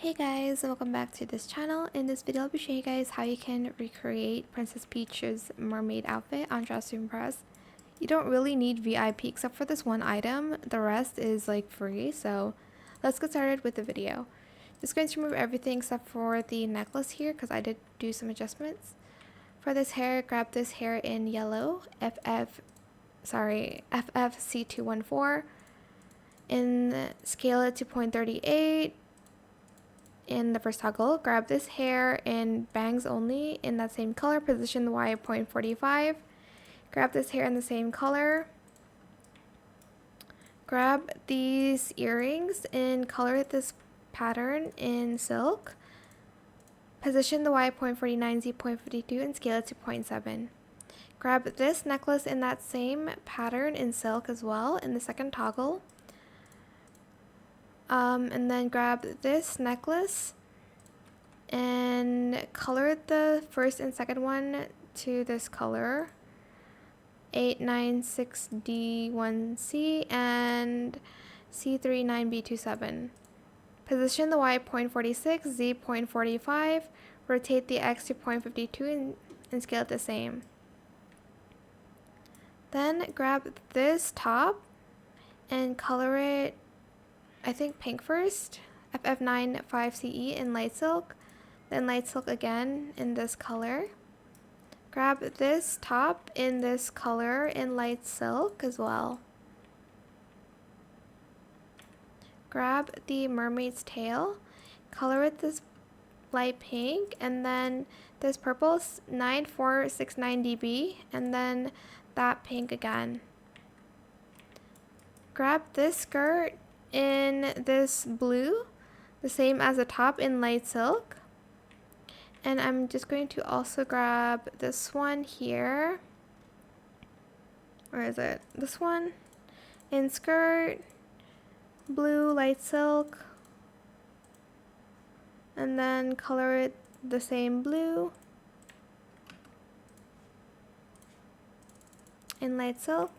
Hey guys, welcome back to this channel. In this video, I'll be showing you guys how you can recreate Princess Peach's mermaid outfit on Dress to Impress. You don't really need VIP except for this one item. The rest is like free, so let's get started with the video. Just going to remove everything except for the necklace here because I did do some adjustments. For this hair, grab this hair in yellow, FFC214, and scale it to 0.38. In the first toggle, grab this hair in bangs only in that same color, position the Y at 0.45. Grab this hair in the same color. Grab these earrings and color this pattern in silk. Position the Y at 0.49, Z 0.52 and scale it to 0.7. Grab this necklace in that same pattern in silk as well in the second toggle. And then grab this necklace and color the first and second one to this color 896D1C and C39B27. Position the Y at 0.46, Z 0.45, rotate the X to 0.52 and scale it the same. Then grab this top and color it, I think pink first, FF95CE in light silk, then light silk again in this color. Grab this top in this color in light silk as well. Grab the mermaid's tail, color it this light pink, and then this purple 9469DB, and then that pink again. Grab this skirt in this blue, the same as the top in light silk, and I'm just going to also grab this one here. Where is it? This one in skirt, blue light silk, and then color it the same blue in light silk.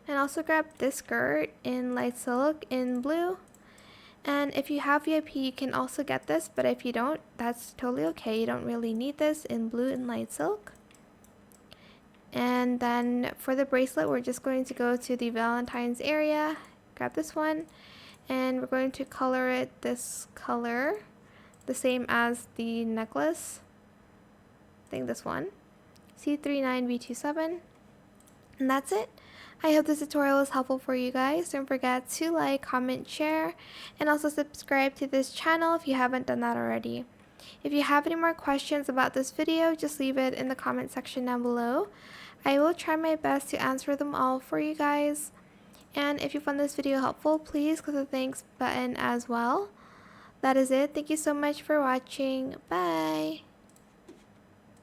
And also grab this skirt in light silk in blue. And if you have VIP, you can also get this, but if you don't, that's totally okay. You don't really need this in blue and light silk. And then for the bracelet, we're just going to go to the Valentine's area, grab this one, and we're going to color it this color, the same as the necklace. I think this one, C39B27. And that's it. I hope this tutorial was helpful for you guys. Don't forget to like, comment, share, and also subscribe to this channel if you haven't done that already. If you have any more questions about this video, just leave it in the comment section down below. I will try my best to answer them all for you guys. And if you found this video helpful, please click the thanks button as well. That is it. Thank you so much for watching. Bye!